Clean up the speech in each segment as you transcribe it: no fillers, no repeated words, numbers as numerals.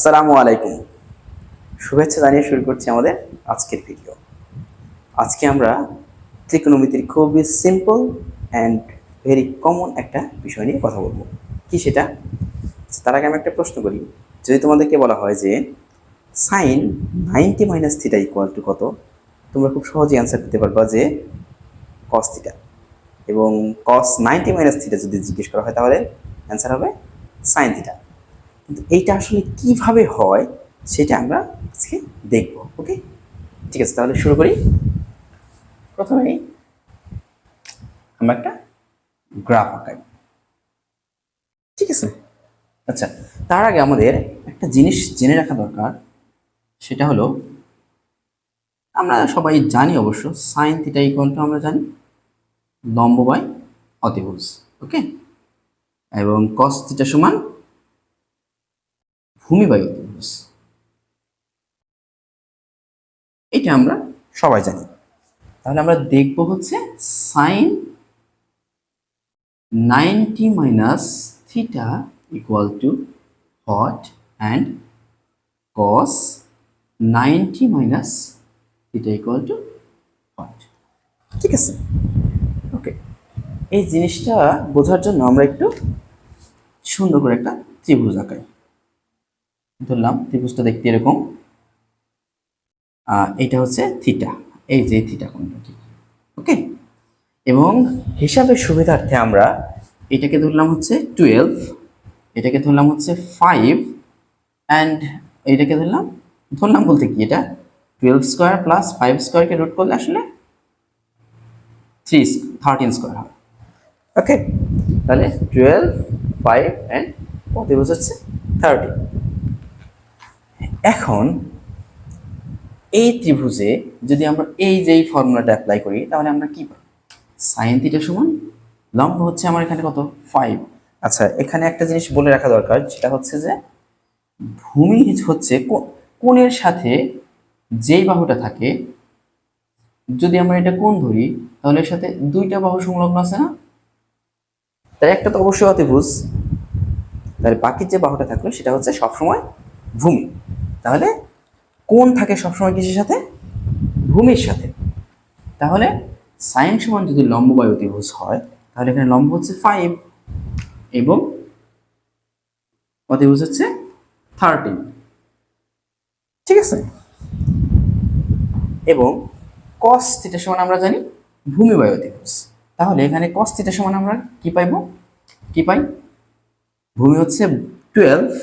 আসসালামু আলাইকুম। শুভেচ্ছা জানিয়ে শুরু করছি আমাদের আজকের ভিডিও। আজকে আমরা ত্রিকোণমিতির খুবই সিম্পল অ্যান্ড ভেরি কমন একটা বিষয় নিয়ে কথা বলবো। কি সেটা? তার আগে আমি একটা প্রশ্ন করি। যদি তোমাদেরকে বলা হয় যে sine 90 minus theta equal to কত, তোমরা খুব সহজেই অ্যান্সার দিতে পারবা যে কস থিটা। এবং কস 90 মাইনাস থিটা যদি জিজ্ঞেস করা হয় তাহলে অ্যান্সার হবে সাইন থিটা। কিন্তু এইটা আসলে কিভাবে হয় সেটা আমরা আজকে দেখব। ওকে, ঠিক আছে, তাহলে শুরু করি। প্রথমেই আমরা একটা গ্রাফ আঁকাই, ঠিক আছে। আচ্ছা, তার আগে আমাদের একটা জিনিস জেনে রাখা দরকার, সেটা হলো আমরা সবাই জানি অবশ্য সাইন থিটা ইকুয়াল টু আমরা জানি লম্ব বাই অতিভুজ। ওকে, এবং কস থিটা সমান ভূমি বাই অতিভুজ, এটা আমরা সবাই জানি। তাহলে আমরা দেখব হচ্ছে sine 90 minus theta equal to what and cos 90 minus theta equal to what, ঠিক আছে। ওকে, এই জিনিসটা বোঝার জন্য আমরা একটু সুন্দর করে একটা ত্রিভুজ আঁকাই। ধরলাম ত্রিভুজটা দেখতে এরকম, এটা হচ্ছে থিটা, এই যে থিটা কোণটা, ঠিক। ওকে, এবং হিসাবের সুবিধার্থে আমরা এটাকে ধরলাম হচ্ছে 12, এটাকে ধরলাম হচ্ছে 5 অ্যান্ড এইটাকে ধরলাম বলতে কি, এটা 12 স্কোয়ার প্লাস 5 স্কোয়ারকে রুট করলে আসলে 13 স্কোয়ার হয়। ওকে, তাহলে 12, 5 অ্যান্ড অতিভুজ হচ্ছে 30। এখন এই ত্রিভুজে যদি আমরা এই যেই ফর্মুলাটা অ্যাপ্লাই করি তাহলে আমরা কি পাবো? সাইন থিটা সমান লম্ব হচ্ছে আমার এখানে কত, 5। আচ্ছা, এখানে একটা জিনিস বলে রাখা দরকার, যেটা হচ্ছে যে ভূমি হচ্ছে কোণের সাথে যেই বাহুটা থাকে, যদি আমরা এটা কোণ ধরি তাহলে এর সাথে দুইটা বাহু সংলগ্ন আছে না, তাই একটা তো অবশ্যই অতিভুজ, তাহলে বাকি যে বাহুটা থাকলো সেটা হচ্ছে সবসময় ভূমি। তাহলে কোণ থাকে সবসময় কিসের সাথে? ভূমির সাথে। তাহলে সাইন সমান যদি লম্ব বাই অতিভুজ হয় তাহলে এখানে লম্ব হচ্ছে 5 এবং অতিভুজ হচ্ছে 13, ঠিক আছে। এবং cos থিটা সমান আমরা জানি ভূমি বাই অতিভুজ, তাহলে এখানে cos থিটা সমান আমরা কি পাইব, কি পাই? ভূমি হচ্ছে 12,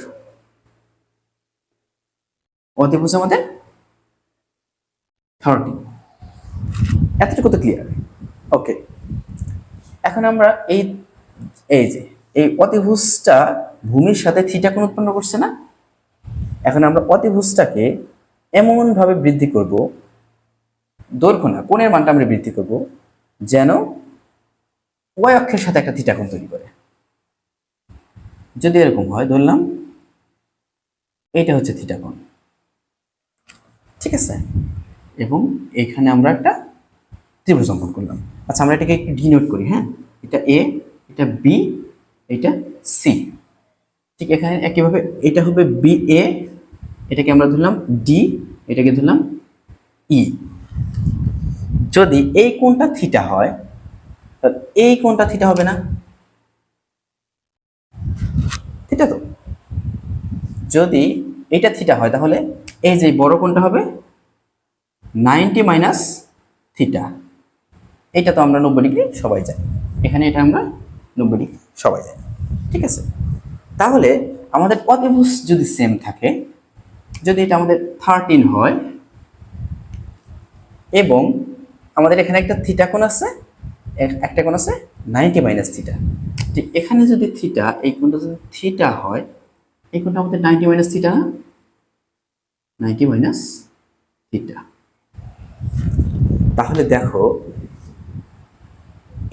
অতিভুজ আমাদের 30। এতটুকু তো ক্লিয়ার। ওকে, এখন আমরা এই এই যে এই অতিভুজটা ভূমির সাথে থিটা কোণ উৎপন্ন করছে না, এখন আমরা অতিভুজটাকে এমন ভাবে বৃদ্ধি করব, দৈর্ঘ্য না কোণের মানটা আমরা বৃদ্ধি করব যেন ওয়াই অক্ষের সাথে একটা থিটা কোণ তৈরি করে। যদি এরকম হয়, ধরলাম এটা হচ্ছে থিটা কোণ, ঠিক আছে, এবং এখানে আমরা একটা ত্রিভুজ অঙ্কন করলাম। আচ্ছা, আমরা এটাকে একটু ডিনোট করি। হ্যাঁ, এটা এ, এটা বি, এটা সি, ঠিক। এখানে একইভাবে এটা হবে বি এ, এটাকে আমরা ধরলাম ডি, এটাকে ধরলাম ই। যদি এই কোণটা থিটা হয় তাহলে এই কোণটা থিটা হবে না, থিটা তো। যদি এটা থিটা হয় তাহলে এই যে বড় কোণটা হবে 90 মাইনাস থিটা, এটা তো আমরা 90 ডিগ্রি সবাই জানি, এখানে এটা আমরা 90 ডিগ্রি সবাই জানি, ঠিক আছে। তাহলে আমাদের অতিভুজ যদি সেম থাকে, যদি এটা আমাদের 13 হয় এবং আমাদের এখানে একটা থিটা কোণ আছে, একটা কোণ আছে 90 মাইনাস থিটা, ঠিক। এখানে যদি থিটা, এই কোণটা যদি থিটা হয়, এই কোণটা আমাদের 90 মাইনাস থিটা না, 90 মাইনাস থিটা। তাহলে দেখো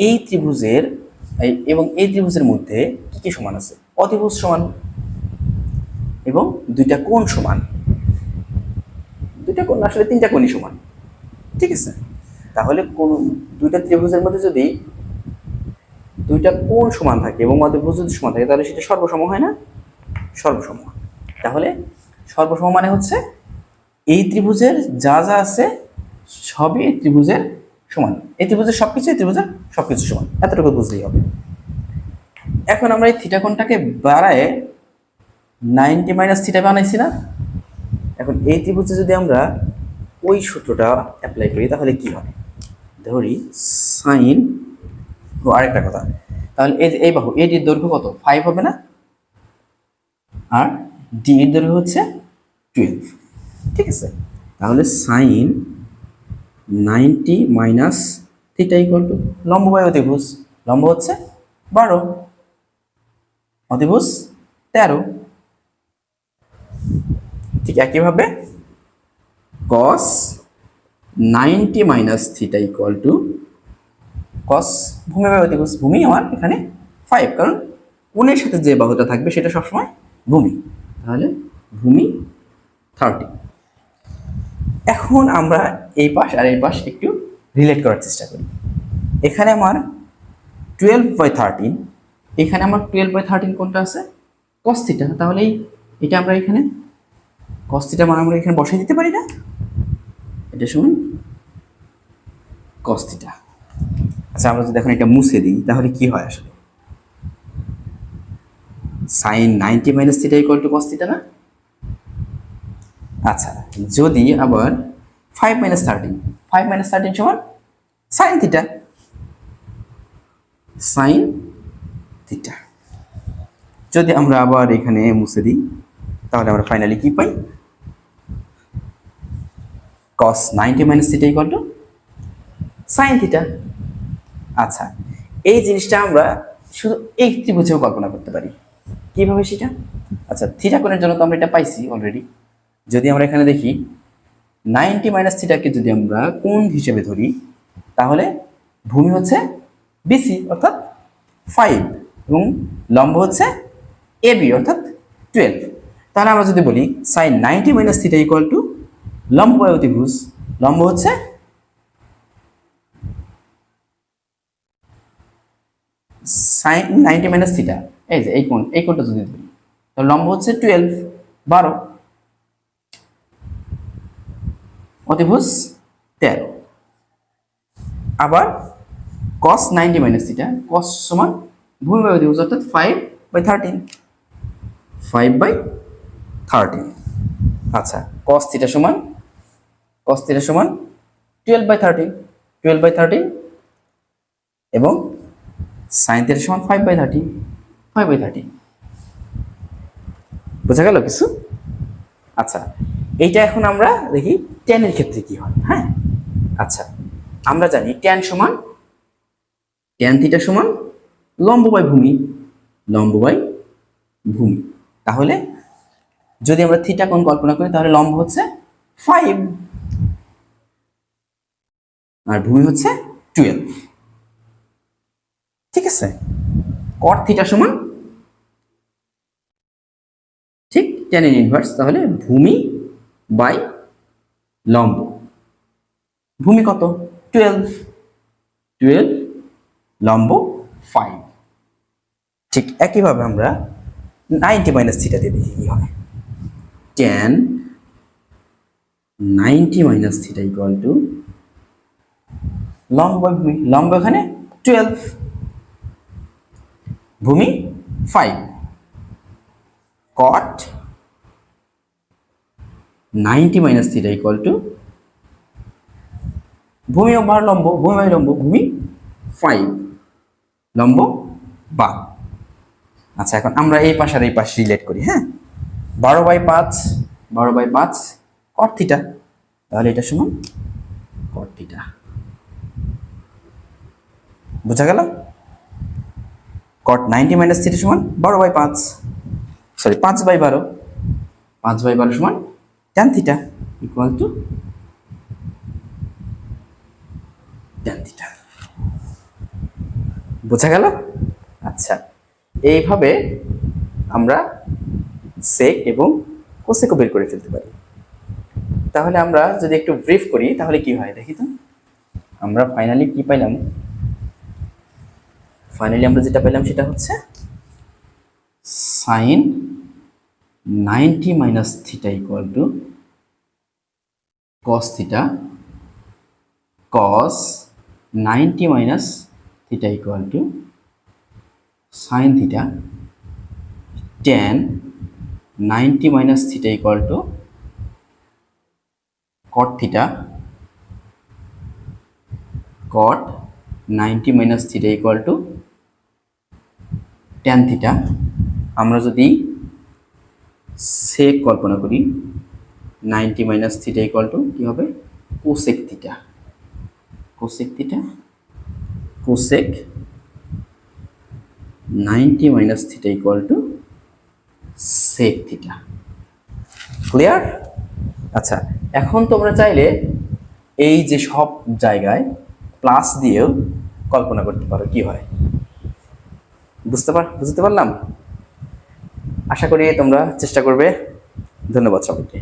এই ত্রিভুজের এবং এই ত্রিভুজের মধ্যে কি কি সমান আছে? অতিভুজ সমান এবং দুইটা কোণ সমান, দুইটা কোণ আসলে তিনটা কোণই সমান, ঠিক আছে। তাহলে কোন দুইটা ত্রিভুজের মধ্যে যদি দুইটা কোণ সমান থাকে এবং অতিভুজ যদি সমান থাকে তাহলে সেটা সর্বসম হয় না? সর্বসম। তাহলে সর্বসম মানে হচ্ছে এই ত্রিভুজের যা যা আছে সবই এই ত্রিভুজের সমান, এই ত্রিভুজের সবকিছু এই ত্রিভুজের সবকিছু সমান, এতটুকু বুঝলেই হবে। এখন আমরা এই থিটা কোণটাকে বাড়ায় 90 মাইনাস থিটা বানাইছি না? এখন এই ত্রিভুজে যদি আমরা ওই সূত্রটা অ্যাপ্লাই করি তাহলে কি হয়, ধরি সাইন, ও আরেকটা কথা, তাহলে এই যে এই বাহু এটির দৈর্ঘ্য কত 5 হবে না, আর ডি এর দৈর্ঘ্য হচ্ছে 12, ঠিক আছে? তাহলে sine 90 minus theta equal to লম্ব বাই অতিভুজ, লম্ব হচ্ছে 12, অতিভুজ 13। ঠিক একইভাবে cos 90 minus theta equal two cos ভূমি বাই অতিভুজ, ভূমি আমার এখানে 5, কারণ কোণের সাথে যে বাহুটা থাকবে সেটা সবসময় ভূমি, তাহলে ভূমি 30। এখন আমরা এই পাশ আর এই পাশ একটু রিলেট করার চেষ্টা করি। এখানে আমার 12/13, এখানে আমার 12/13 কোনটা আছে, cos থিটা, তাহলে এটা আমরা এখানে cos থিটা মানে আমরা এখানে বসাই দিতে পারি না, এটা সমান cos থিটা। আচ্ছা, আমরা যদি এখন এটা মুছে দিই তাহলে কি হয় আসলে, sin 90 minus theta equal two cos theta না? আচ্ছা, যদি আবার 5 মাইনাস 13, 5 মাইনাস 13 সমান sin থিটা, sin থিটা। যদি আমরা আবার এখানে মুছে দিই তাহলে আমরা ফাইনালি কি পাই, cos 90 minus theta equal two sin theta. আচ্ছা, এই জিনিসটা আমরা শুধু এই ত্রিভুজেও কল্পনা করতে পারি, কিভাবে সেটা? আচ্ছা, থিটা কোণের জন্য তো আমরা এটা পাইছি অলরেডি। যদি আমরা এখানে দেখি 90 মাইনাস থিটাকে যদি আমরা কোণ হিসেবে ধরি তাহলে ভূমি হচ্ছে বিসি অর্থাৎ 5 এবং লম্ব হচ্ছে এবি অর্থাৎ 12। তাহলে আমরা যদি বলি sin 90 minus theta equal to লম্ব বাই অতিভুজ, লম্ব হচ্ছে sin 90 মাইনাস থিটা, এই যে এই কোণটা যদি ধরি তাহলে লম্ব হচ্ছে 12, অতিভুজ 13। আবার cos 90 মাইনাস থিটা, cos সমান ভূমি বাই অতিভুজ অর্থাৎ 5/13, 5/13। আচ্ছা, cos থিটা সমান 12/13, 12/13 এবং sin থিটা সমান 5/13, 5/13। বোঝা গেল কিছু? আচ্ছা, এইটা এখন আমরা দেখি tan এর ক্ষেত্রে কি হয়। হ্যাঁ, আচ্ছা, আমরা জানি tan থিটা সমান লম্ব বাই ভূমি, লম্ব বাই ভূমি। তাহলে যদি আমরা থিটা কোণ কল্পনা করি তাহলে লম্ব হচ্ছে 5 আর ভূমি হচ্ছে 12, ঠিক আছে? cot থিটা সমান ঠিক tan এর ইনভার্স, তাহলে ভূমি বাই লম্ব, ভূমি কত 12, লম্ব 5। ঠিক একইভাবে আমরা 90 মাইনাস থিটা দিয়ে দেখি কি হয়, tan 90 minus theta equal to লম্ব বাই ভূমি, লম্ব এখানে 12, ভূমি 5, cot 90 minus theta equal two ভূমি বার লম্ব, ভূমি বাই লম্ব, ভূমি 5, লম্ব 12। আচ্ছা, এখন আমরা এই পাশ আর এই পাশ রিলেট করি। হ্যাঁ, 12/5 cot থিটা, তাহলে এটা সমান cot থিটা। বোঝা গেল? cot 90 মাইনাস থিটা সমান 12/5, সরি 5/12, 5/12 সমান tan theta equal to tan theta. বোঝা গেল? আচ্ছা, এইভাবে আমরা সেক এবং কোসেকও বের করে ফেলতে পারি। তাহলে আমরা যদি একটু ব্রিফ করি তাহলে কি হয় দেখি তো। আমরা ফাইনালি কি পাইলাম, ফাইনালি আমরা যেটা পেলাম সেটা হচ্ছে sin 90 minus theta equal to cos theta, cos 90 minus theta equal to sine theta, tan 90 minus theta equal to cot theta, cot 90 minus theta equal to tan theta. আমরা যদি সেক কল্পনা করি 90 মাইনাস থিটা ইকুয়াল টু কী হবে, cosec theta, cosec theta, cosec 90 minus theta equal to sec theta. Clear? আচ্ছা, এখন তোমরা চাইলে এই যে সব জায়গায় প্লাস দিয়েও কল্পনা করতে পারো কি হয়। বুঝতে পারলাম? আশা করি তোমরা চেষ্টা করবে। ধন্যবাদ সবাইকে।